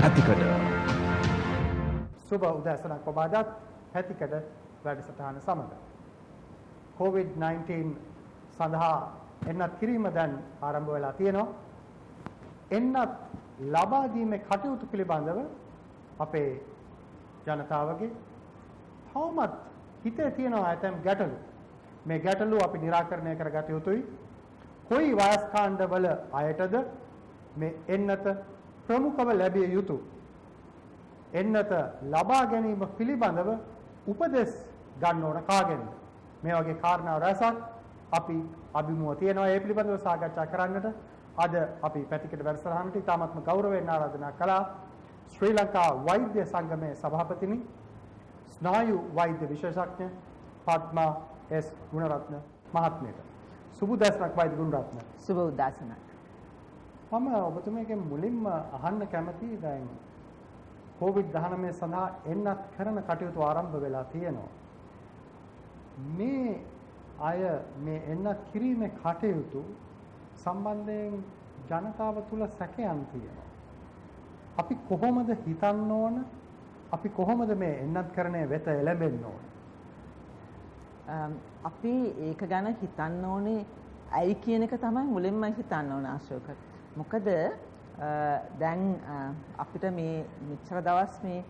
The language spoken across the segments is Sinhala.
පැතිකඩ. සුබ උදෑසනක් ඔබ අදත් පැතිකඩ වැඩසටහන සමග. COVID-19 සඳහා එන්නත් කිරීම දැන් ආරම්භ වෙලා තියෙනවා. එන්නත් ලබා දීමේ කටයුතු පිළිබඳව අපේ ජනතාවගේ තවමත් හිතේ තියෙනවා ඇතැම් ගැටලු. මේ ගැටලු අපි निराකරණය කරගත යුතුයි. කොයි වයස් කාණ්ඩවල අයටද මේ එන්නත ප්‍රමුඛව ලැබිය යුතු? එන්නත ලබා ගැනීම පිළිබඳව උපදෙස් ගන්න ඕන කාගෙන්ද? මේ වගේ කාරණා රැසක් අපි අභිමුව තියෙනවා. ඒ පිළිබඳව සාකච්ඡා කරන්නට අද අපි පැතිකඩ වැඩසටහනට ඉතාමත්ම ගෞරවයෙන් ආරාධනා කළා ශ්‍රී ලංකා වෛද්‍ය සංගමේ සභාපතිනි ස්නායු වෛද්‍ය විශේෂඥ පද්මා එස් ගුණරත්න මහත්මියට. සුබ උදෑසනක් වෛද්‍ය ගුණරත්න. සුබ උදෑසනක්. මම ඔබතුමීගෙන් මුලින්ම අහන්න කැමතියි දැන් COVID-19 සඳහා එන්නත් කරන කටයුතු ආරම්භ වෙලා තියෙනවා. මේ අය මේ එන්නත් කිරීමේ කටයුතු සම්බන්ධයෙන් ජනතාව තුල සැකයන් තියෙනවා. අපි කොහොමද හිතන්න ඕන? අපි කොහොමද මේ එන්නත් කරන්නේ වෙත එළඹෙන්න ඕන? අපි ඒක ගැන හිතන්න ඕනේ ඇයි කියන එක තමයි මුලින්ම හිතන්න ඕන අශෝක. මොකද දැන් අපිට මේ මෙච්චර දවස් මේ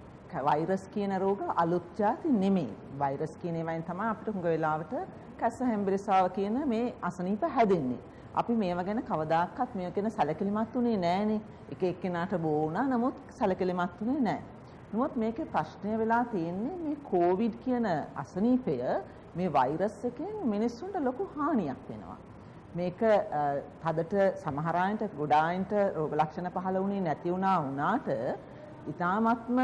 වෛරස් කියන රෝග අලුත් જાති නෙමෙයි. වෛරස් කියන ඒවායින් තමයි අපිට හුඟ වෙලාවට කැස්ස හැම්බිරිසාව කියන මේ අසනීප හැදෙන්නේ. අපි මේවා ගැන කවදාකවත් මේවා ගැන සැලකිලිමත් උනේ නෑනේ. එක එක්කෙනාට බෝ වුණා නමුත් සැලකිලිමත් උනේ නෑ. නමුත් මේකේ ප්‍රශ්නය වෙලා තියෙන්නේ මේ කොවිඩ් කියන අසනීපය මේ වෛරස් එකෙන් මිනිස්සුන්ට ලොකු හානියක් වෙනවා. මේක තදට සමහර අයට ගොඩායින්ට රෝග ලක්ෂණ පහළ වුණේ නැති වුණාට ඊටාත්ම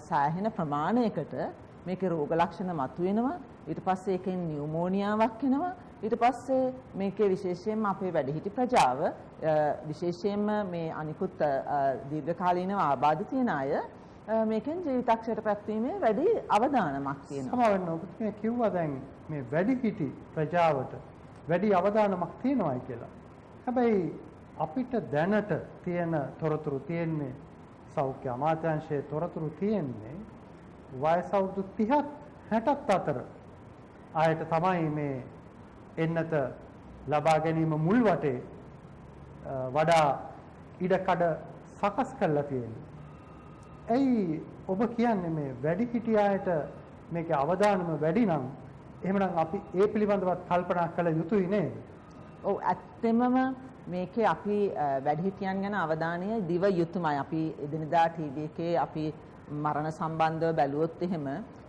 සෑහෙන ප්‍රමාණයකට මේකේ රෝග ලක්ෂණ මතුවෙනවා. ඊට පස්සේ ඒකෙන් නියුමෝනියාවක් එනවා. ඊට පස්සේ මේකේ විශේෂයෙන්ම අපේ වැඩිහිටි ප්‍රජාව විශේෂයෙන්ම මේ අනිකුත් දීර්ඝකාලීනව ආබාධ තියෙන අය මේකෙන් ජීවිතක්ෂයට පැවැත්වීමේ වැඩි අවදානමක් තියෙනවා. සමහරවිට ඔබතුමිය කිව්වා දැන් මේ වැඩිහිටි ප්‍රජාවට වැඩි අවදානමක් තියෙනවායි කියලා. හැබැයි අපිට දැනට තියෙන තොරතුරු තියෙන්නේ සෞඛ්‍ය අමාත්‍යාංශයේ තොරතුරු තියෙන්නේ වයස අවුරුදු 30ත් 60ත් අතර ආයත තමයි මේ එන්නත ලබා ගැනීම මුල් වටේ වඩා ඉඩකඩ සකස් කරලා තියෙන්නේ. ඇයි ඔබ කියන්නේ මේ වැඩිහිටි අයට මේකේ අවදානම වැඩි නම් එහෙමනම් අපි ඒ පිළිබඳවත් කල්පනා කළ යුතුයි නේද? ඔව් ඇත්තෙමම මේකේ අපි වැඩිහිටියන් ගැන අවධානය දිව යුතුමයි. අපි එදිනදා ටීවී එකේ අපි මරණ සම්බන්ධව බැලුවොත් එහෙම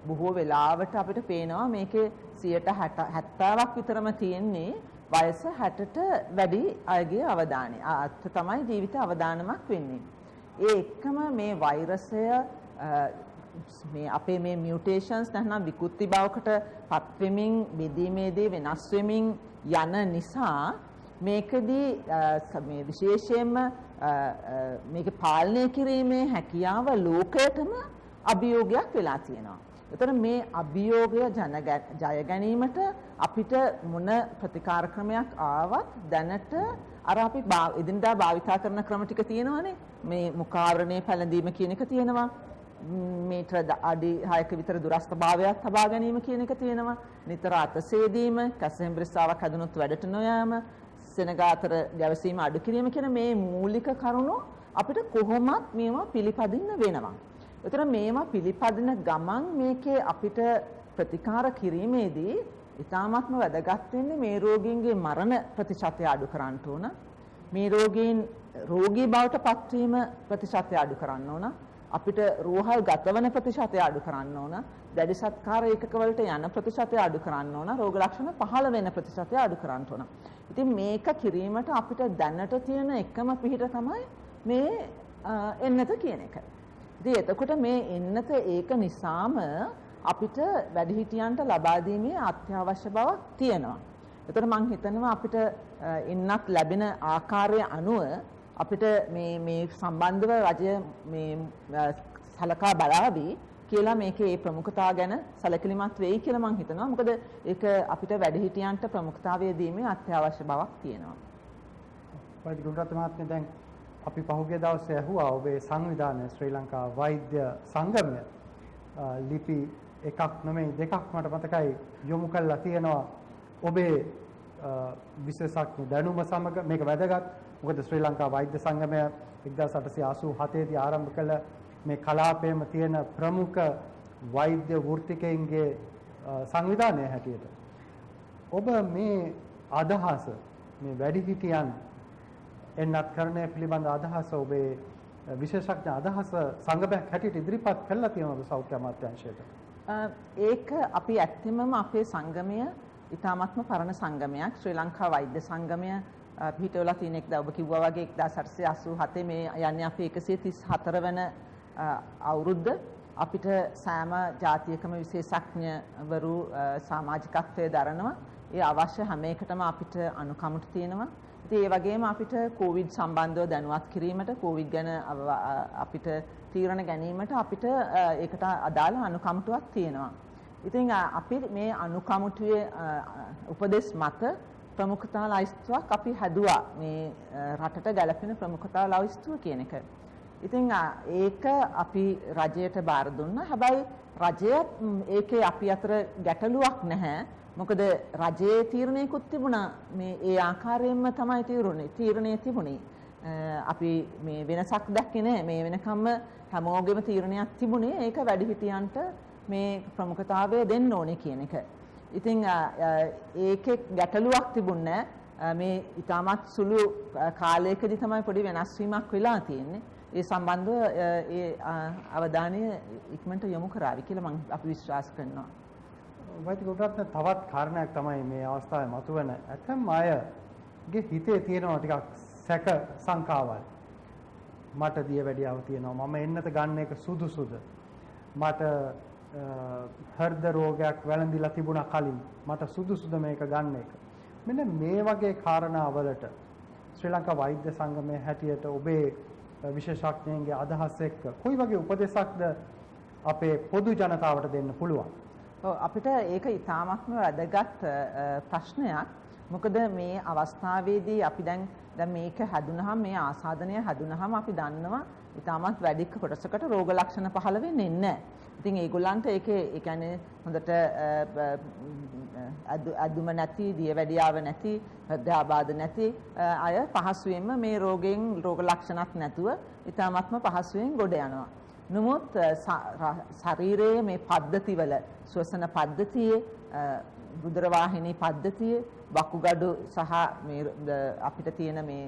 බොහෝ වෙලාවට අපිට පේනවා මේකේ 70ක් විතරම තියෙන්නේ වයස 60ට වැඩි අයගේ අවධානය. අත් තමයි ජීවිත අවදානමක් වෙන්නේ. ඒ එක්කම මේ වෛරසය මේ අපේ මේ මියුටේෂන්ස් නැත්නම් විකෘති බවකට පත් වෙමින් බෙදීමේදී වෙනස් වෙමින් යන නිසා මේකදී මේ විශේෂයෙන්ම මේක පාලනය කිරීමේ හැකියාව ලෝකයටම අභියෝගයක් වෙලා තියෙනවා. ඒතර මේ අභියෝගය ජය ගැනීමට අපිට මොන ප්‍රතිකාර ක්‍රමයක් ආවත් දැනට අර අපි එදිනදා භාවිතා කරන ක්‍රම ටික තියෙනවානේ. මේ මුඛාවරණය පැළඳීම කියන එක තියෙනවා. මීටර අඩි 6ක විතර දුරස්ත භාවයක් තබා ගැනීම කියන එක තියෙනවා. නිතර අත සේදීම, කැසෙම්බ්‍රිස්සාවක් හැදුනොත් වැඩට නොයාම, සෙනග අතර ගැවසීම අඩු කිරීම කියන මේ මූලික කරුණු අපිට කොහොමත් මේවා පිළිපදින්න වෙනවා. ඒතර මේවා පිළිපදින ගමන් මේකේ අපිට ප්‍රතිකාර කිරීමේදී ඉතාමත්ම වැදගත් වෙන්නේ මේ රෝගීන්ගේ මරණ ප්‍රතිශතය අඩු කරන්න ඕන. මේ රෝගීන් රෝගී බවට පත්වීම ප්‍රතිශතය අඩු කරන්න ඕන. අපිට රෝහල් ගතවන ප්‍රතිශතය අඩු කරන්න ඕන. දැඩි සත්කාර ඒකක වලට යන ප්‍රතිශතය අඩු කරන්න ඕන. රෝග ලක්ෂණ පහළ වෙන ප්‍රතිශතය අඩු කරන්න ඕන. ඉතින් මේක කිරීමට අපිට දැනට තියෙන එකම පිහිට තමයි මේ එන්නත කියන එක. ඉතින් එතකොට මේ එන්නත ඒක නිසාම අපිට වැඩිහිටියන්ට ලබා දීමේ අත්‍යවශ්‍ය බවක් තියෙනවා. ඒතර මම හිතනවා අපිට එන්නත් ලැබෙන ආකාරය අනුව අපිට මේ සම්බන්ධව රජය මේ සලකා බලාවි කියලා මේකේ ප්‍රමුඛතාව ගැන සැලකිලිමත් වෙයි කියලා මම හිතනවා. මොකද ඒක අපිට වැඩිහිටියන්ට ප්‍රමුඛතාවය දීමේ අත්‍යවශ්‍ය බවක් තියෙනවා. වෛද්‍ය ගුණරත්න මහත්මයා දැන් අපි පහුගිය දවසේ ඇහුවා ඔබේ සංවිධානය ශ්‍රී ලංකා වෛද්‍ය සංගමය ලිපි එකක් නෙමෙයි දෙකක් මට මතකයි යොමු කළා තියෙනවා ඔබේ විශේෂඥ දැනුම සමග මේක වැදගත්. මොකද ශ්‍රී ලංකා වෛද්‍ය සංගමය 1887 දී ආරම්භ කළ මේ කලාපයේම තියෙන ප්‍රමුඛ වෛද්‍ය වෘත්තිකයින්ගේ සංවිධානය හැටියට ඔබ මේ අදහස මේ වැඩිහිටියන් එන්නත් කරන්නේ පිළිබඳ අදහස ඔබේ විශේෂඥ අදහස සංගමයක් හැටියට ඉදිරිපත් කළා තියෙනවා සෞඛ්‍ය අමාත්‍යාංශයට. ඒක අපි ඇත්තමම අපේ සංගමය ඉතාමත්ම පරණ සංගමයක්. ශ්‍රී ලංකා වෛද්‍ය සංගමය පිහිටවලා තියෙන එක ඔබ කිව්වා වගේ 1887 මේ යන්නේ අපි 134 වෙන අවුරුද්ද. අපිට සෑම ජාතියකම විශේෂඥවරු සමාජිකත්වයේ දරනවා. ඒ අවශ්‍ය හැම එකටම අපිට අනුකම්පිත තියෙනවා. ඉතින් ඒ වගේම අපිට කොවිඩ් සම්බන්ධව දැනුවත් කිරීමට කොවිඩ් ගැන අපිට තීරණ ගැනීමට අපිට ඒකට අදාළ අනුකම්පිතාවක් තියෙනවා. ඉතින් අපි මේ අනුකම්පිතයේ උපදෙස් මත ප්‍රමුඛතා ලයිස්තුවක් අපි හැදුවා මේ රටට ගැලපෙන ප්‍රමුඛතා ලයිස්තුව කියන එක. ඉතින් ඒක අපි රජයට බාර දුන්නා. හැබැයි රජය ඒකේ අපි අතර ගැටලුවක් නැහැ. මොකද රජයේ තීරණයකුත් තිබුණා මේ ඒ ආකාරයෙන්ම තමයි තීරණය තිබුණේ. අපි මේ වෙනසක් දැක්කේ නැහැ. මේ වෙනකම්ම හැමෝගෙම තීරණයක් තිබුණේ ඒක වැඩිහිටියන්ට මේ ප්‍රමුඛතාවය දෙන්න ඕනේ කියන එක. ඉතින් ඒකේ ගැටලුවක් තිබුණේ මේ ඊටමත් සුළු කාලයකදී තමයි පොඩි වෙනස් වීමක් වෙලා තියෙන්නේ. ඒ සම්බන්ධව ඒ අවධානය ඉක්මනට යොමු කරાવી කියලා අපි විශ්වාස කරනවා. වෛද්‍ය ගුණරත්න තවත් කාරණයක් තමයි මේ අවස්ථාවේ මතුවෙන ඇතම් අයගේ හිතේ තියෙනවා ටිකක් සැක සංකාවල්. මට දියවැඩියාව තියෙනවා. මම එන්නත ගන්න එක සුදුසුද? මට හෘද රෝගයක් වැළඳිලා තිබුණා කලින්. මට සුදුසුද මේක ගන්න එක? මෙන්න මේ වගේ කාරණාවලට ශ්‍රී ලංකා වෛද්‍ය සංගමයේ හැටියට ඔබේ විශේෂඥයන්ගේ අදහස් එක්ක කොයි වගේ උපදේශක්ද අපේ පොදු ජනතාවට දෙන්න පුළුවන්? අපිට ඒක ඉතාමත්ම වැදගත් ප්‍රශ්නයක්. මොකද මේ අවස්ථාවේදී අපි දැන් මේක හැදුනහම මේ ආසාදනය හැදුනහම අපි දන්නවා ඉතාමත් වැඩි කොටසකට රෝග ලක්ෂණ පහළ වෙන්නේ නැහැ. ඉතින් ඒගොල්ලන්ට ඒකේ ඒ කියන්නේ හොඳට අදුම නැති, දියවැඩියාව නැති, හෘදයාබාධ නැති අය පහසුවෙන්ම මේ රෝගයෙන් රෝග ලක්ෂණක් නැතුව ඉතාමත්ම පහසුවෙන් ගොඩ යනවා. නමුත් ශරීරයේ මේ පද්ධතිවල ශ්වසන පද්ධතියේ රුධිර වාහිනී පද්ධතියේ වකුගඩු සහ මේ අපිට තියෙන මේ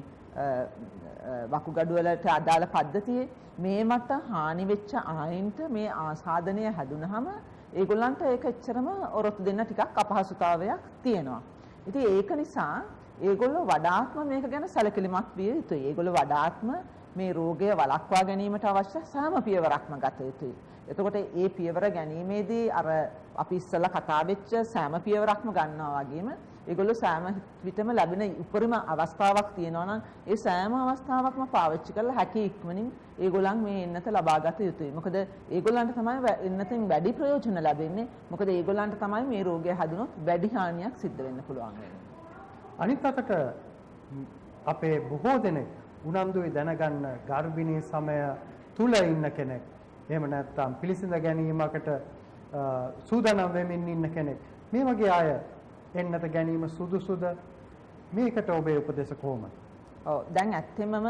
වකුගඩු වලට අදාළ පද්ධතියේ මේ මත හානි වෙච්ච ආයින්ට මේ ආසාදනය හැදුනහම ඒගොල්ලන්ට ඒක එච්චරම ඔරොත්තු දෙන්න ටිකක් අපහසුතාවයක් තියෙනවා. ඉතින් ඒක නිසා ඒගොල්ලෝ වඩාත්ම මේක ගැන සැලකිලිමත් විය යුතුයි. ඒගොල්ලෝ වඩාත්ම මේ රෝගය වළක්වා ගැනීමට අවශ්‍ය සෑම පියවරක්ම ගත යුතුයි. එතකොට ඒ පියවර ගැනීමේදී අර අපි ඉස්සෙල්ලා කතා වෙච්ච සෑම පියවරක්ම ගන්නවා වගේම ඒගොල්ලෝ සෑම විටම ලැබෙන උපරිම අවස්ථාවක් තියෙනවා නම් ඒ සෑම අවස්ථාවක්ම පාවිච්චි කරලා හැකි ඉක්මනින් ඒගොල්ලන් මේ එන්නත ලබා ගත යුතුයි. මොකද ඒගොල්ලන්ට තමයි එන්නතෙන් වැඩි ප්‍රයෝජන ලැබෙන්නේ. මොකද ඒගොල්ලන්ට තමයි මේ රෝගය හැදුනොත් වැඩි හානියක් සිද්ධ වෙන්න පුළුවන් වෙන්නේ. අනිත් අතට අපේ බොහෝ දෙනෙක් උනන්දුවේ දැනගන්න ගර්භිණී සමය තුල ඉන්න කෙනෙක් එහෙම නැත්නම් පිළිසිඳ ගැනීමකට සූදානම් වෙමින් ඉන්න කෙනෙක් මේ වගේ අය එන්නත ගැනීම සුදුසුද? මේකට ඔබේ උපදේශ කොහොමද? ඔව් දැන් ඇත්තෙමම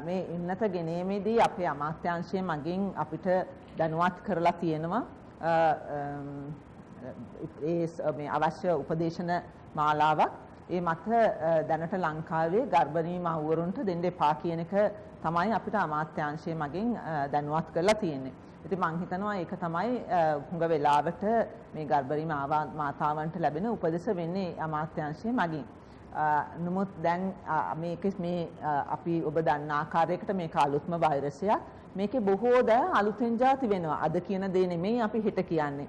මේ එන්නත ගැනීමේදී අපේ අමාත්‍යාංශය මගින් අපිට දැනුවත් කරලා තියෙනවා මේ අවශ්‍ය උපදේශන මාලාවක්. ඒ මත දැනට ලංකාවේ ගර්භණී මව්වරුන්ට දෙන්න එපා කියන එක තමයි අපිට අමාත්‍යාංශය මගින් දැනුවත් කරලා තියෙන්නේ. ඉතින් මම හිතනවා ඒක තමයි හුඟ වෙලාවට මේ ගර්භණී මාතාවන්ට ලැබෙන උපදෙස් වෙන්නේ අමාත්‍යාංශය මගින්. නමුත් දැන් මේක මේ අපි ඔබ දන්න ආකාරයකට මේක අලුත්ම වෛරසයක්. මේකේ බොහෝ දෑ අලුතෙන් જાති වෙනවා. අද කියන දේ නෙමෙයි අපි හෙට කියන්නේ.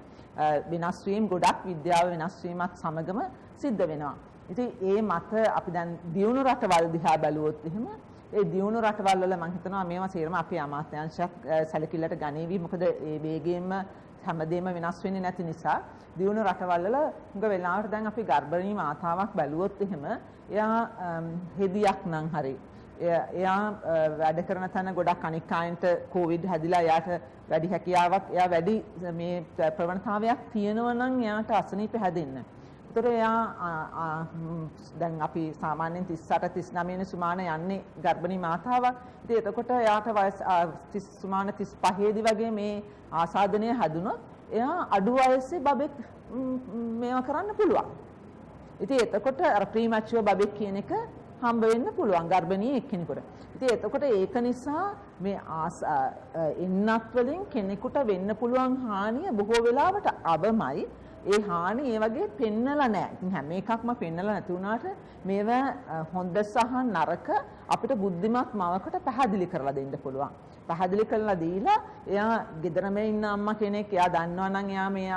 වෙනස් වීම ගොඩක් විද්‍යාව වෙනස් වීමත් සමගම සිද්ධ වෙනවා. ඉතින් ඒ මත අපි දැන් දියුණු රටවල් දිහා බැලුවොත් එහෙම ඒ දියුණු රටවල් වල මම හිතනවා මේවා සේරම අපේ අමාත්‍යාංශයක් සැලකිල්ලට ගනීවි. මොකද ඒ වේගයෙන්ම හැමදේම වෙනස් වෙන්නේ නැති නිසා දියුණු රටවල් වල හුඟ වෙලාවට දැන් අපි ගර්භණී මාතාවක් බැලුවොත් එහෙම එයා හෙදියක් නම් හරි එයා වැඩ කරන තැන ගොඩක් අනික් අයන්ට කොවිඩ් හැදිලා එයාට වැඩි හැකියාවක් එයා වැඩි මේ ප්‍රවණතාවයක් තියෙනවා නම් එයාට අසනීප හැදෙන්න. ඒතර එයා දැන් අපි සාමාන්‍යයෙන් 38 39 වෙනි සුමාන යන්නේ ගර්භණී මාතාවක්. ඉතින් එතකොට එයාට වයස සුමාන 35 දී වගේ මේ ආසාදනය හැදුනොත් එයා අඩු වයසේ බබෙක් මේවා කරන්න පුළුවන්. ඉතින් එතකොට අර ප්‍රීමැචුවර් බබෙක් කියන එක හම්බ වෙන්න පුළුවන් ගර්භණී එක්කෙනෙකුට. ඉතින් එතකොට ඒක නිසා මේ එන්නත් වලින් කෙනෙකුට වෙන්න පුළුවන් හානිය බොහෝ වෙලාවට අවමයි. ඒ හානිය ඒ වගේ පෙන්නලා නැහැ. ඉතින් හැම එකක්ම පෙන්නලා නැති වුණාට මේවා හොඳ සහ නරක අපිට බුද්ධිමත් මවකට පැහැදිලි කරලා දෙන්න පුළුවන්. පැහැදිලි කරලා දීලා එයා ගෙදරම ඉන්න අම්මා කෙනෙක් එයා දන්නවා නම් එයා මේ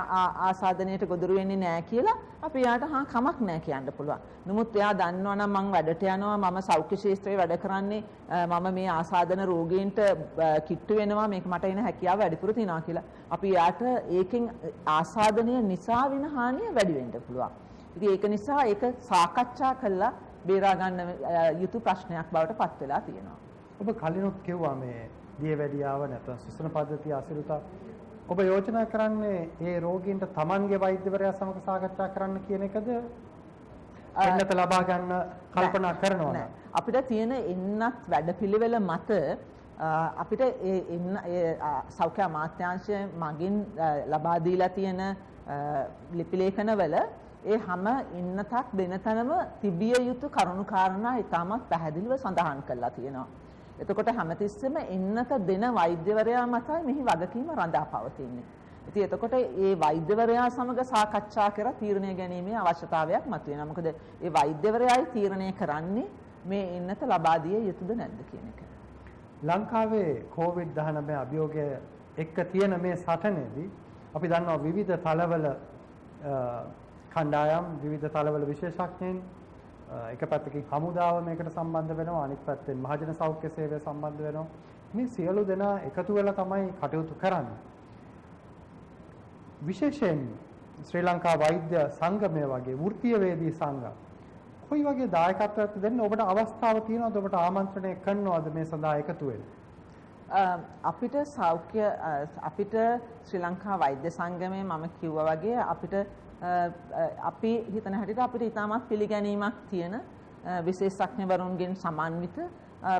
ආසාදනයට ගොදුරු වෙන්නේ නැහැ කියලා අපි එයාට කමක් නැහැ කියන්න පුළුවන්. නමුත් එයා දන්නවා නම් මම වැඩට යනවා මම සෞඛ්‍ය ශාස්ත්‍රයේ වැඩ කරන්නේ මම මේ ආසාදන රෝගීන්ට කිට්ටු වෙනවා මේක මට එන හැකියාව වැඩිපුර තියෙනවා කියලා. අපි එයාට ඒකෙන් ආසාදනය නිසා වෙන හානිය වැඩි වෙන්න පුළුවන්. ඉතින් ඒක නිසා ඒක සාකච්ඡා කරලා බේරා ගන්න යුතු ප්‍රශ්නයක් බවට පත් වෙලා තියෙනවා. ඔබ කලිනුත් කිව්වා මේ දියවැඩියාව නැත්නම් සුසන පද්ධතිය අසිරිතා ඔබ යෝජනා කරන්නේ ඒ රෝගීන්ට තමන්ගේ වෛද්‍යවරයා සමග සාකච්ඡා කරන්න කියන එකද එන්නත ලබා ගන්න කල්පනා කරනවා නේද? අපිට තියෙන එන්නත් වැඩපිළිවෙල මත අපිට ඒ සෞඛ්‍ය අමාත්‍යාංශය මගින් ලබා දීලා තියෙන ලිපි ලේඛනවල ඒ හැම එන්නතක් දෙන තැනම තිබිය යුතු කරුණු කාරණා ඉතාමත් පැහැදිලිව සඳහන් කරලා තියෙනවා. එතකොට හැමතිස්සෙම එන්නත දෙන වෛද්‍යවරයා මතයි මෙහි වගකීම රඳා පවතින්නේ. ඉතින් එතකොට ඒ වෛද්‍යවරයා සමග සාකච්ඡා කර තීරණය ගැනීමේ අවශ්‍යතාවයක් මතුවෙනවා. මොකද ඒ වෛද්‍යවරයායි තීරණය කරන්නේ මේ එන්නත ලබා දිය යුතුද නැද්ද කියන එක. ලංකාවේ COVID-19 අභියෝගය එක්ක තියෙන මේ සටනේදී අපි දන්නවා විවිධ තලවල කණ්ඩායම් විවිධ තලවල විශේෂඥයින් එක පැත්තකින් හමුදාව මේකට සම්බන්ධ වෙනවා අනිත් පැත්තෙන් මහජන සෞඛ්‍ය සේවය සම්බන්ධ වෙනවා මේ සියලු දෙනා එකතු වෙලා තමයි කටයුතු කරන්නේ විශේෂයෙන් ශ්‍රී ලංකා වෛද්‍ය සංගමය වගේ වෘත්තීය වේදී සංඝ කොයි වගේ දායකත්වයක් දෙන්න ඔබට අවස්ථාව තියෙනවද ඔබට ආමන්ත්‍රණය කරනවද මේ සඳහා එකතු වෙන්න අපිට අපිට ශ්‍රී ලංකා වෛද්‍ය සංගමයේ මම කිව්වා වගේ අපිට අපි හිතන හැටියට අපිට ඉතාමත් පිළිගැනීමක් තියෙන විශේෂඥවරුන්ගෙන් සමන්විත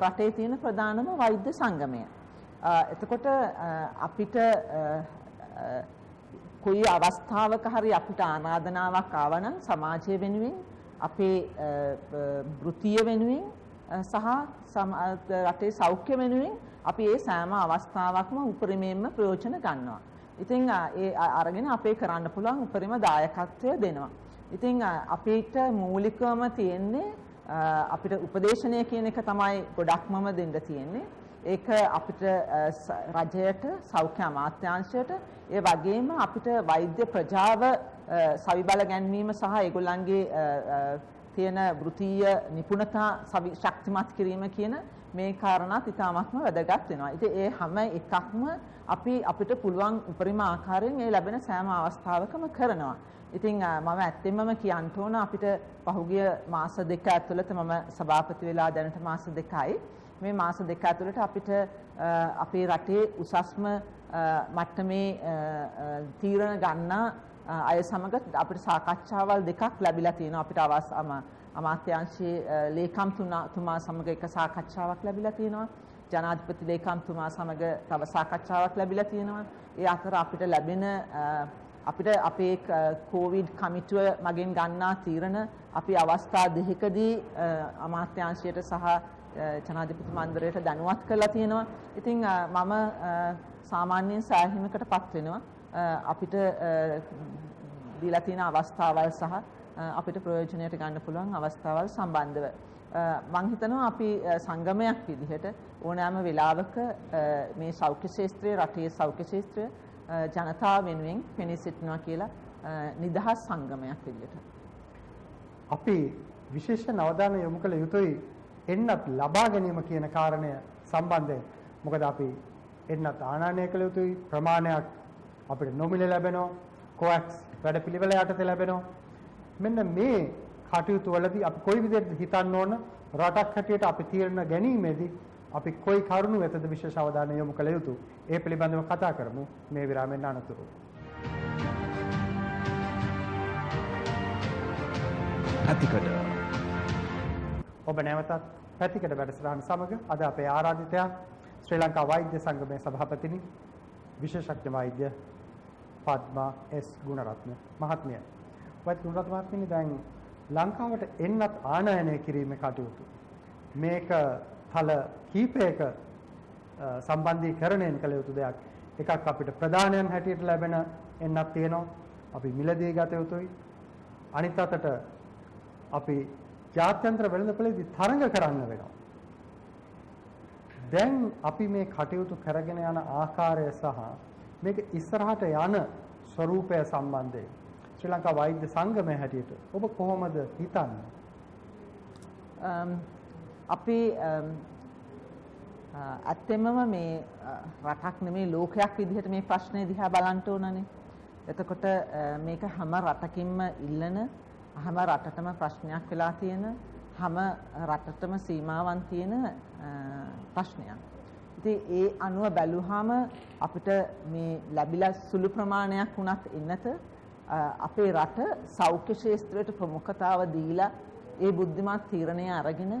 රටේ තියෙන ප්‍රධානම වෛද්‍ය සංගමය. එතකොට අපිට කොයි අවස්ථාවක හරි අපිට ආරාධනාවක් ආවනම් සමාජය වෙනුවෙන් අපේ වෘත්තීය වෙනුවෙන් සහ රටේ සෞඛ්‍ය වෙනුවෙන් අපි ඒ සෑම අවස්ථාවකම උපරිමයෙන්ම ප්‍රයෝජන ගන්නවා. ඉතින් ඒ අරගෙන අපේ කරන්න පුළුවන් උපරිම දායකත්වය දෙනවා. ඉතින් අපිට මූලිකවම තියෙන්නේ අපිට උපදේශනය කියන එක තමයි ගොඩක්මම දෙන්න තියෙන්නේ. ඒක අපිට රජයට සෞඛ්‍ය අමාත්‍යාංශයට ඒ වගේම අපිට වෛද්‍ය ප්‍රජාව සවිබල ගැන්වීම සහ ඒගොල්ලන්ගේ තියෙන වෘත්තීය නිපුණතා ශක්තිමත් කිරීම කියන මේ කාරණාත් ඉතාමත්ම වැදගත් වෙනවා. ඉතින් ඒ හැම එකක්ම අපිට පුළුවන් උපරිම ආකාරයෙන් ඒ ලැබෙන සෑම අවස්ථාවකම කරනවා. ඉතින් මම ඇත්තෙන්මම කියන්න ඕන අපිට පහුගිය මාස දෙක ඇතුළත මම සභාපති වෙලා දැනට මාස දෙකයි. මේ මාස දෙක ඇතුළත අපිට අපේ රටේ උසස්ම මට්ටමේ තීරණ ගන්න අය සමග අපිට සාකච්ඡාවල් දෙකක් ලැබිලා තියෙනවා. අපිට අමාත්‍යාංශයේ ලේකම්තුමා සමග එක සාකච්ඡාවක් ලැබිලා තියෙනවා. ජනාධිපති ලේකම්තුමා සමග තව සාකච්ඡාවක් ලැබිලා තියෙනවා. ඒ අතර අපිට ලැබෙන අපිට අපේ කොවිඩ් කමිටුව මගින් ගන්නා තීරණ අපි අවස්ථා දෙකකදී අමාත්‍යාංශයට සහ ජනාධිපති මණ්ඩලයට දැනුවත් කරලා තියෙනවා. ඉතින් මම සාමාන්‍යයෙන් සෑහීමකටපත් වෙනවා. අපිට දීලා තියෙන අවස්ථාවල් සහ අපිට ප්‍රයෝජනයට ගන්න පුළුවන් අවස්ථාවල් සම්බන්ධව මම හිතනවා අපි සංගමයක් විදිහට ඕනෑම වෙලාවක මේ සෞඛ්‍ය ශාස්ත්‍රයේ රටේ සෞඛ්‍ය ශාස්ත්‍රය ජනතාව වෙනුවෙන් පෙනී සිටිනවා කියලා නිදහස් සංගමයක් විදිහට අපි විශේෂ අවධානය යොමු කළ යුතුයි එන්නත් ලබා ගැනීම කියන කාරණය සම්බන්ධයෙන්. මොකද අපි එන්නත් ආනයනය කළ යුතුයි ප්‍රමාණයක් අපිට නොමිලේ ලැබෙනවා කොවැක්ස් වැඩපිළිවෙල යටතේ ලැබෙනවා. මෙන්න මේ කටයුතු වලදී අපි කොයි විදිහට හිතන්න ඕන රටක් හැටියට අපි තීරණ ගැනීමේදී අපි කොයි කරුණු වෙතද විශේෂ අවධානය යොමු කළ යුතු ඒ පිළිබඳව කතා කරමු මේ විරාමයෙන් අනතුරුව. පැතිකඩ ඔබ නැවතත් පැතිකඩ වැඩසටහන සමග අද අපේ ආරාධිතයා ශ්‍රී ලංකා වෛද්‍ය සංගමේ සභාපතිනි විශේෂඥ වෛද්‍ය පද්මා එස් ගුණරත්න මහත්මිය. වෛද්‍ය ගුණරත්න මහත්මිය දැන් ලංකාවට එන්නත් ආනයනය කිරීමේ කටයුතු මේක තල කීපයක සම්බන්ධීකරණයෙන් කළ යුතු දෙයක්. එකක් අපිට ප්‍රධානයන් හැටියට ලැබෙන එන්නක් තියෙනවා. අපි මිලදී ගත යුතුයි. අනිත් අතට අපි ජාත්‍යන්තර වෙළඳපොළේදී තරඟ කරන්න වෙනවා. දැන් අපි මේ කටයුතු කරගෙන යන ආකාරය සහ මේක ඉස්සරහට යන ස්වරූපය සම්බන්ධයෙන් ශ්‍රී ලංකා වෛද්‍ය සංගමය හැටියට ඔබ කොහොමද හිතන්නේ? අපි ඇත්තෙන්ම මේ රටක් නෙමේ ලෝකයක් විදිහට මේ ප්‍රශ්නේ දිහා බලන්න ඕනනේ. එතකොට මේක හැම රටකින්ම ඉල්ලන හැම රටටම ප්‍රශ්නයක් වෙලා තියෙන හැම රටටම සීමාවන් තියෙන ප්‍රශ්නයක්. ඉතින් ඒ අනුව බැලුවාම අපිට මේ ලැබිලා සුළු ප්‍රමාණයක් වුණත් එන්නත අපේ රට සෞඛ්‍ය ක්ෂේත්‍රයට ප්‍රමුඛතාව දීලා ඒ බුද්ධිමත් තීරණය අරගෙන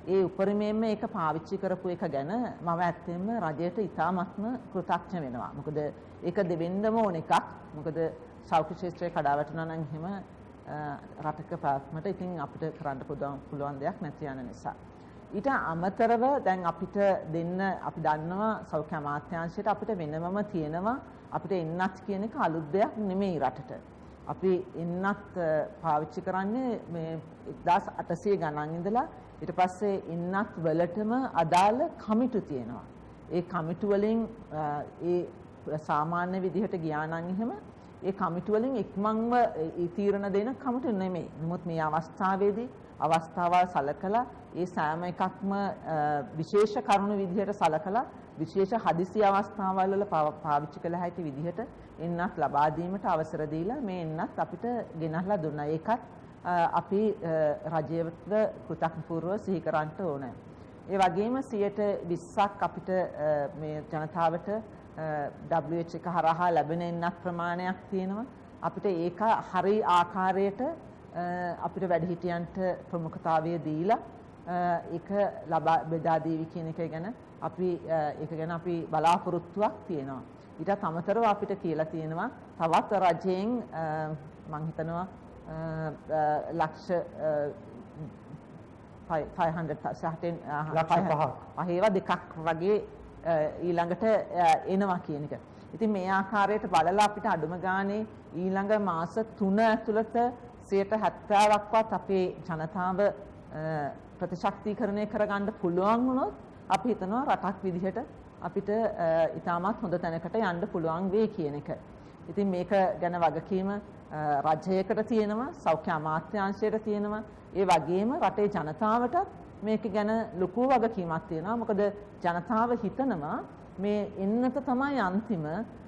ඒ උපරිමයෙන්ම ඒක පාවිච්චි කරපු එක ගැන මම ඇත්තෙන්ම රජයට ඉතාමත්ම කෘතඥ වෙනවා. මොකද ඒක දෙවෙන්නම ඕන එකක්. මොකද සෞඛ්‍ය ක්ෂේත්‍රය කඩා වැටුණා නම් එහෙම රටක පැවැත්මට ඉතින් අපිට කරන්න පුළුවන් දෙයක් නැති යන නිසා. ඊට අමතරව දැන් අපිට දෙන්න අපි දන්නවා සෞඛ්‍ය අමාත්‍යාංශයට අපිට වෙනමම තියෙනවා අපිට එන්නත් කියන එක අලුත් දෙයක් නෙමෙයි රටට. අපි එන්නත් පාවිච්චි කරන්නේ මේ 1800 ගණන් ඉඳලා ඊට පස්සේ එන්නත් වලටම අදාළ කමිටු තියෙනවා. ඒ කමිටු වලින් ඒ සාමාන්‍ය විදිහට ගියා නම් එහෙම ඒ කමිටු වලින් ඉක්මන්ව තීරණ දෙන කමිටු නෙමෙයි. නමුත් මේ අවස්ථාවේදී අවස්ථාවල් සලකලා ඒ සෑම එකක්ම විශේෂ කරුණු විදිහට සලකලා විශේෂ හදිසි අවස්ථාවල් වල පාවිච්චි කළ හැකි විදිහට එන්නත් ලබා දීමට අවසර දීලා මේ එන්නත් අපිට ගෙනහලා දුන්නා. ඒකත් අපි රජයට කෘතඥපූර්වව සිහි කරන්න ඕනේ. ඒ වගේම 20%ක් අපිට මේ ජනතාවට WH එක හරහා ලැබෙන එන්නත් ප්‍රමාණයක් තියෙනවා. අපිට ඒක හරි ආකාරයට අපිට වැඩිහිටියන්ට ප්‍රමුඛතාවය දීලා ඒක ලබා බෙදා දීවි කියන එක ගැන ඒක ගැන අපි බලාපොරොත්තුවක් තියෙනවා. ඊටත් අමතරව අපිට කියලා තියෙනවා තවත් රජයෙන් මම හිතනවා ලක්ෂ 500 දෙකක් වගේ ඊළඟට එනවා කියන එක. ඉතින් මේ ආකාරයට බලලා අපිට අඩුම ගානේ ඊළඟ මාස 3 ඇතුළත 70%ක්වත් අපේ ජනතාව ප්‍රතිශක්තිකරණය කරගන්න පුළුවන් වුණොත් අපි හිතනවා රටක් විදිහට අපිට ඉතාමත් හොඳ තැනකට යන්න පුළුවන් වෙයි කියන එක. ඉතින් මේක ගැන වගකීම රජයකට තියෙනවා, සෞඛ්‍ය අමාත්‍යාංශයට තියෙනවා. ඒ වගේම රටේ ජනතාවට මේක ගැන ලොකු වගකීමක් තියෙනවා. මොකද ජනතාව හිතනවා මේ එන්නත තමයි අන්තිම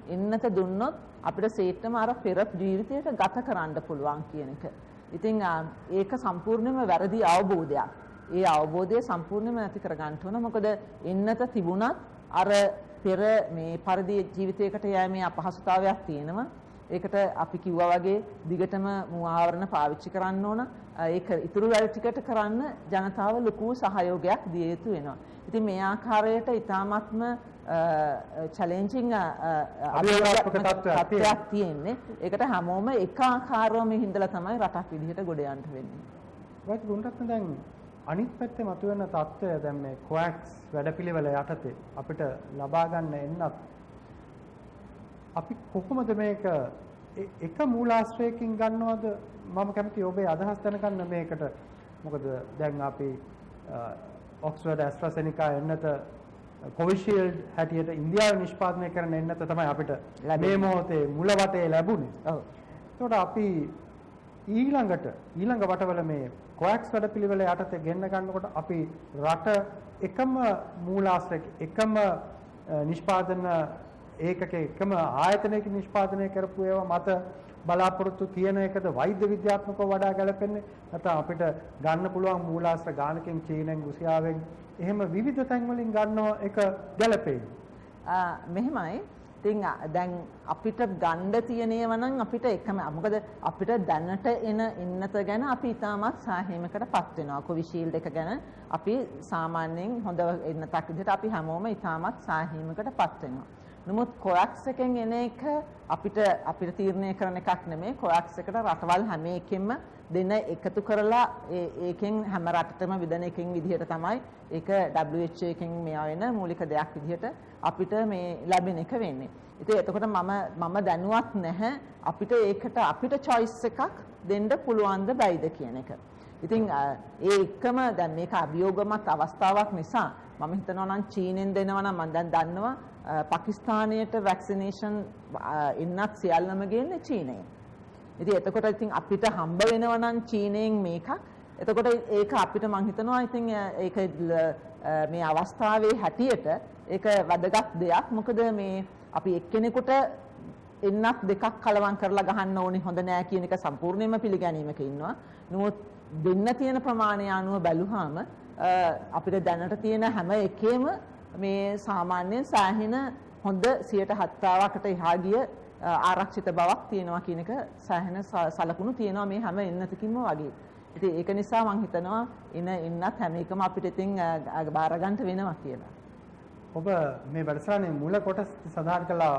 එන්නත දුන්නොත් අපිට සේට්ටම අර පෙර ජීවිතයට ගත කරන්න පුළුවන් කියන එක. ඉතින් ඒක සම්පූර්ණයෙන්ම වැරදි අවබෝධයක්. ඒ අවබෝධය සම්පූර්ණයෙන්ම නැති කර ගන්න ඕන. මොකද එන්නත තිබුණත් අර පෙර මේ පරිදි ජීවිතයකට යෑමේ අපහසුතාවයක් තියෙනවා. ඒකට අපි කිව්වා වගේ දිගටම මුවාවරණ පාවිච්චි කරන්න ඕන. ඒක ඉතුරු වැඩ ටිකට කරන්න ජනතාව ලොකු සහයෝගයක් දිය යුතු වෙනවා. ඉතින් මේ ආකාරයට ඉතාමත්ම චැලෙන්ජිං තත්ත්වයක් තියෙන්නේ. ඒකට හැමෝම එක ආකාරවම හිඳලා තමයි රටක් විදිහට ගොඩ යන්න වෙන්නේ. වෛද්‍ය ගුණරත්න දැන් අනිත් පැත්තේ මතුවෙන තත්ත්වය දැන් මේ කොවැක්ස් වැඩපිළිවෙල යටතේ අපිට ලබා ගන්න එන්නත් අපි කොහොමද මේක එක මූලාශ්‍රයකින් ගන්නවද? මම කැමතියි ඔබේ අදහස් දැනගන්න මේකට. මොකද දැන් අපි ඔක්ස්ෆර්ඩ් ඇස්ට්‍රාසෙනිකා එන්නත කොවිෂීල්ඩ් හැටියට ඉන්දියාවේ නිෂ්පාදනය කරන එන්නත තමයි අපිට මේ මොහොතේ මුල වටේ ලැබුණේ. ඔව්. ඒකට අපි ඊළඟ වටවල මේ කොවැක්ස් වැඩපිළිවෙල යටතේ ගෙන්න ගන්නකොට අපි රට එකම මූලාශ්‍රයක එකම නිෂ්පාදන ඒකක එකම ආයතනයක නිෂ්පාදනය කරපු ඒවා මත බලාපොරොත්තු තියෙන එකද වෛද්‍ය විද්‍යාත්මකව වඩා ගැලපෙන්නේ නැත්නම් අපිට ගන්න පුළුවන් මූලාශ්‍ර ගානකින් චීනෙන් රුසියාවෙන් එහෙම විවිධ තැන් වලින් ගන්නව එක ගැලපෙන්නේ මෙහෙමයි ඉතින් දැන් අපිට ගන්න තියෙනේව නම් අපිට එකම මොකද අපිට දැනට එන ඉන්නත ගැන අපි ඉතාමත් සාහීමකටපත් වෙනවා කොවිෂීල්ඩ් එක ගැන අපි සාමාන්‍යයෙන් හොඳ ඉන්නතක් විදිහට අපි හැමෝම ඉතාමත් සාහීමකටපත් වෙනවා නමුත් කොවැක්ස් එකෙන් එන එක අපිට තීරණය කරන එකක් නෙමෙයි කොවැක්ස් එකට රටවල් හැම එකෙම දෙන එකතු කරලා ඒකෙන් හැම රටටම විදන එකකින් විදිහට තමයි ඒක WHO එකෙන් මෙයා වෙන මූලික දෙයක් විදිහට අපිට මේ ලැබෙන එක වෙන්නේ. ඉතින් එතකොට මම දැනුවත් නැහැ අපිට choice එකක් දෙන්න පුළුවන්ද බැයිද කියන එක. ඉතින් ඒ එකම දැන් මේක අභියෝගමත් අවස්ථාවක් නිසා මම හිතනවා නම් චීනෙන් දෙනවා නම් මම දැන් දන්නවා පාකිස්තානයට වැක්සිනේෂන් ඉන්නත් සියල්ලම ගේන්නේ චීනයෙන්. ඉතින් එතකොට ඉතින් අපිට හම්බ වෙනවා නම් චීනයෙන් මේකක්. එතකොට ඒක අපිට මම හිතනවා ඉතින් ඒක මේ අවස්ථාවේ හැටියට ඒක වැදගත් දෙයක්. මොකද මේ අපි එක්කෙනෙකුට එන්නත් දෙකක් කලවම් කරලා ගහන්න ඕනේ හොඳ නෑ කියන එක සම්පූර්ණයෙන්ම පිළිගැනීමක ඉන්නවා. නමුත් දෙන්න තියෙන ප්‍රමාණය අනුව බැලුවාම අපිට දැනට තියෙන හැම එකේම මේ සාමාන්‍යයෙන් සෑහෙන හොඳ 70%කට එහා ගිය ආරක්ෂිත බවක් තියෙනවා කියන එක සෑහෙන සලකුණු තියෙනවා මේ හැම එන්නතකින්ම වගේ. ඉතින් ඒක නිසා මම හිතනවා ඉන්නත් හැම එකම අපිට ඉතින් බාර ගන්න වෙනවා කියලා. ඔබ මේ වැඩසටහනේ මුල කොටස සඳහන් කළා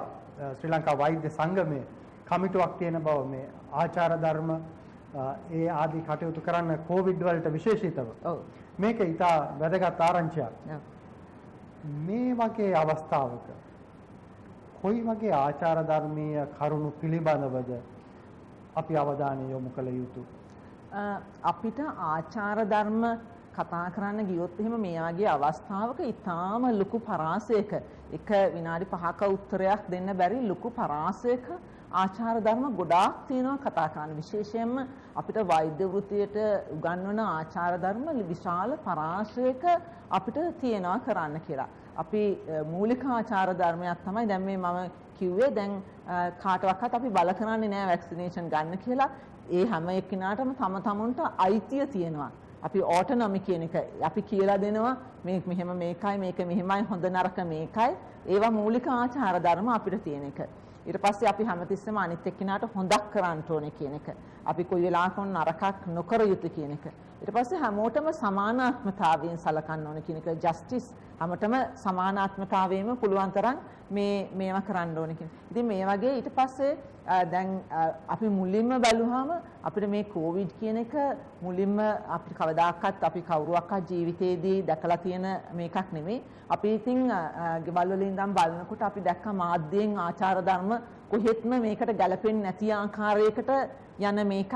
ශ්‍රී ලංකා වෛද්‍ය සංගමයේ කමිටුවක් තියෙන බව මේ ආචාර ධර්ම ඒ ආදී කටයුතු කරන්න කොවිඩ් වලට විශේෂිතව. ඔව්. මේක ඉතා වැදගත් ආරංචියක්. මේ වගේ අවස්ථාවක කොයි වගේ ආචාර ධර්මීය කරුණු පිළිබඳවද අපි අවධානය යොමු කළ යුතුයි? අපිට ආචාර ධර්ම කතා කරන්න ගියොත් එහෙම මේ වගේ අවස්ථාවක ඊටාම ලොකු පරාසයක එක විනාඩි 5ක උත්තරයක් දෙන්න බැරි ලොකු පරාසයක ආචාර ධර්ම ගොඩාක් තියෙනවා කතා කරන්න. විශේෂයෙන්ම අපිට වෛද්‍ය වෘත්තියට උගන්වන ආචාර ධර්ම විශාල පරාසයක අපිට තියෙනවා කරන්න කියලා. අපි මූලික ආචාර ධර්මයක් තමයි දැන් මේ මම කිව්වේ දැන් කාටවත් අපි බල කරන්නේ නැහැ වැක්සිනේෂන් ගන්න කියලා. ඒ හැම එක්කිනාටම තම තමුන්ට අයිතිය තියෙනවා. අපි ඕටොනොමි කියන එක අපි කියලා දෙනවා මේක මෙහෙම මේකයි මේක මෙහෙමයි හොඳ නරක මේකයි. ඒවා මූලික ආචාර ධර්ම අපිට තියෙන එක. ඊට පස්සේ අපි හැමතිස්සෙම අනිත් එක්කිනාට හොඳක් කරන්න ඕනේ කියන එක. අපි කොයි වෙලාවක නරකක් නොකර යුතු කියන එක. ඊට පස්සේ හැමෝටම සමානාත්මතාවයෙන් සලකන්න ඕනේ කියන එක. ජස්ටිස් හැමතෙම සමානාත්මතාවයෙන්ම පුළුවන් තරම් මේවා කරන්න ඕනේ කියන. ඉතින් මේ වගේ ඊට පස්සේ දැන් අපි මුලින්ම බැලුවාම අපිට මේ කොවිඩ් කියන එක මුලින්ම අපිට කවදාකවත් අපි කවුරුවක්වත් ජීවිතේදී දැකලා තියෙන මේකක් නෙමෙයි. අපි ඉතින් ගෙවල් වල ඉඳන් බලනකොට අපි දැක්ක මාධ්‍යයෙන් ආචාර ධර්ම කොහෙත්ම මේකට ගැලපෙන්නේ නැති ආකාරයකට යන මේකක්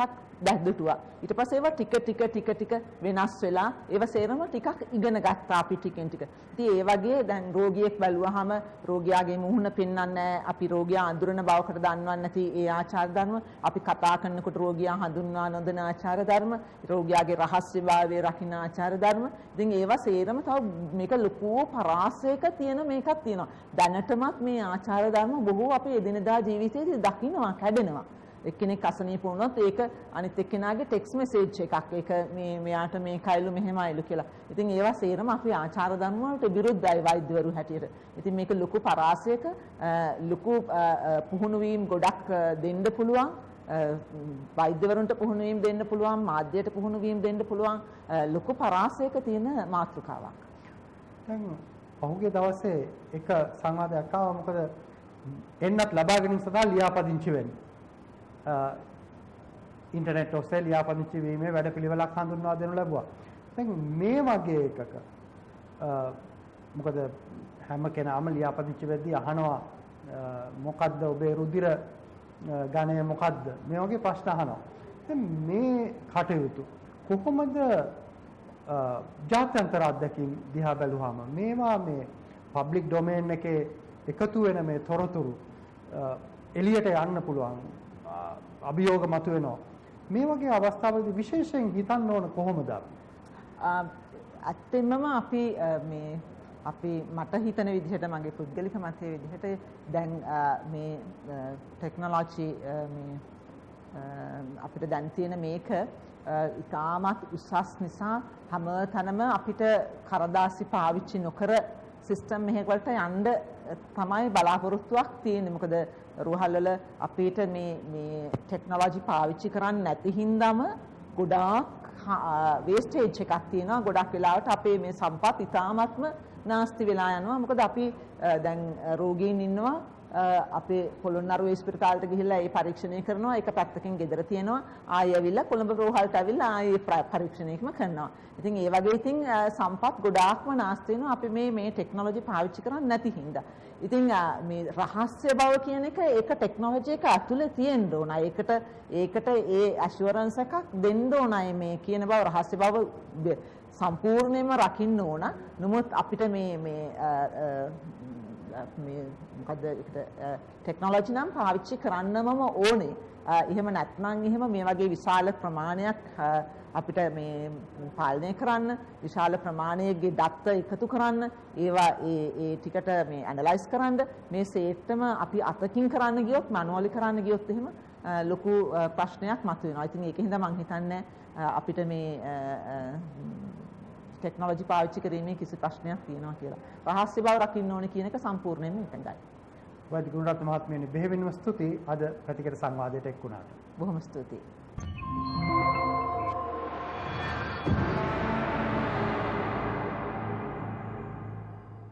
දැක්දුටුවා. ඊට පස්සේ ඒවා ටික වෙනස් වෙලා ඒව සේරම ටිකක් ඉගෙන ගත්තා අපි ටිකෙන් ටික. ඉතින් ඒ වගේ දැන් රෝගියෙක් බැලුවාම රෝගියාගේ මුහුණ පෙන්වන්නේ අපි රෝගියා අඳුරන බවකට දන්වන්නේ නැති ඒ ආචාර ධර්ම අපි කතා කරනකොට රෝගියා හඳුන්වා නොදෙන ආචාර ධර්ම රෝගියාගේ රහස්‍යභාවය රකින්න ආචාර ධර්ම. ඉතින් ඒවා සේරම තව මේක ලොකු පරාසයක තියෙන මේකක් තියෙනවා. දැනටමත් මේ ආචාර ධර්ම බොහෝ අපේ එදිනදා ජීවිතයේදී දකින්නවා කැඩෙනවා. එක්කෙනෙක් අසනීප වුණොත් ඒක අනිත් එක්කෙනාගේ ටෙක්ස්ට් මෙසේජ් එකක්. ඒක මෙයාට මේකයිලු මෙහෙමයිලු කියලා. ඉතින් ඒවා සේරම අපි ආචාර ධර්ම වලට විරුද්ධයි වෛද්‍යවරු හැටියට. ඉතින් මේක ලොකු පරාසයක ලොකු පුහුණු වීම ගොඩක් දෙන්න පුළුවන්. වෛද්‍යවරුන්ට පුහුණු වීම දෙන්න පුළුවන්, මාධ්‍යයට පුහුණු වීම දෙන්න පුළුවන් ලොකු පරාසයක තියෙන මාතෘකාවක්. දැන් පහුගිය දවසේ එක සංවාදයක් ආවා. මොකද එන්නත් ලබා ගැනීම සඳහා ලියාපදිංචි වෙන්නේ. ඉන්ටර්නෙට් ඔස්සේ ලියාපදිංචි වීමේ වැඩපිළිවෙලක් හඳුන්වා දෙනු ලැබුවා. දැන් මේ වගේ එකක මොකද හැම කෙනාම ලියාපදිංචි වෙද්දී අහනවා මොකද්ද ඔබේ රුධිර ගණය මොකද්ද? මේ වගේ ප්‍රශ්න අහනවා. දැන් මේ කටයුතු කොහොමද ජාත්‍යන්තර අධ්‍යක්ෂින් දිහා බැලුවාම මේවා මේ පබ්ලික් ඩොමේන් එකේ එකතු වෙන මේ තොරතුරු එළියට යන්න පුළුවන් අභියෝග මතුවෙනවා. මේ වගේ අවස්ථාවලදී විශේෂයෙන් හිතන්න ඕන කොහොමද? ඇත්තෙන්ම අපි මට හිතන විදිහට මගේ පුද්ගලික මතයේ විදිහට දැන් මේ ටෙක්නොලොජි මේ අපිට දැන් තියෙන මේක ඉතාමත් උසස් නිසා හැම තැනම අපිට කරදාසි පාවිච්චි නොකර සිස්ටම් එකකට යන්න තමයි බලාපොරොත්තුවක් තියෙන්නේ. මොකද රුහල් වල අපිට මේ ටෙක්නොලොජි පාවිච්චි කරන්නේ නැති හින්දාම ගොඩාක් වේස්ටේජ් එකක් තියෙනවා. ගොඩක් වෙලාවට අපේ මේ සම්පත් ඉතාමත්ම නාස්ති වෙලා යනවා. මොකද අපි දැන් රෝගීන් ඉන්නවා අපේ පොළොන්නරුවේ ස්පිරිතාලෙට ගිහිල්ලා ඒ පරීක්ෂණය කරනවා. ඒක පැත්තකින් ගෙදර තියෙනවා. ආයෙ ඇවිල්ලා කොළඹ රෝහලට ඇවිල්ලා ආයෙ පරීක්ෂණයක්ම කරනවා. ඉතින් ඒ වගේ ඉතින් සම්පත් ගොඩාක්ම නාස්ති වෙනවා අපි මේ ටෙක්නොලොජි පාවිච්චි කරන්නේ නැති හින්දා. ඉතින් මේ රහස්‍ය බව කියන එක ඒක ටෙක්නොලොජි එක ඇතුලේ තියෙන්න ඕන. ඒකට ඒ ඇෂුරන්ස් එකක් දෙන්න ඕනයි මේ කියන බව රහස්‍ය බව සම්පූර්ණයෙන්ම රකින්න ඕන. නමුත් අපිට මේ මොකද ඒකට ටෙක්නොලොජි නම් පාවිච්චි කරන්නමම ඕනේ. එහෙම නැත්නම් එහෙම මේ වගේ විශාල ප්‍රමාණයක් අපිට මේ පාලනය කරන්න, විශාල ප්‍රමාණයකගේ දත්ත එකතු කරන්න, ඒවා ඒ ටිකට මේ ඇනලයිස් කරන්න මේ සේට්ටම අපි අතකින් කරන්න ගියොත්, මැනුවලි කරන්න ගියොත් එහෙම ලොකු ප්‍රශ්නයක් මතුවෙනවා. ඉතින් ඒකෙන් හින්දා මම හිතන්නේ අපිට මේ ටෙක්නොලොජි පාවිච්චි කිරීමේ කිසි ප්‍රශ්නයක් තියෙනවා කියලා. රහස්‍ය බව රකින්න ඕනේ කියන එක සම්පූර්ණයෙන්ම එකඟයි. වෛද්‍ය ගුණරත්න මහත්මියනි බෙහෙවින්ම ස්තුතියි අද ප්‍රතිකර සංවාදයට එක් වුණාට. බොහොම ස්තුතියි.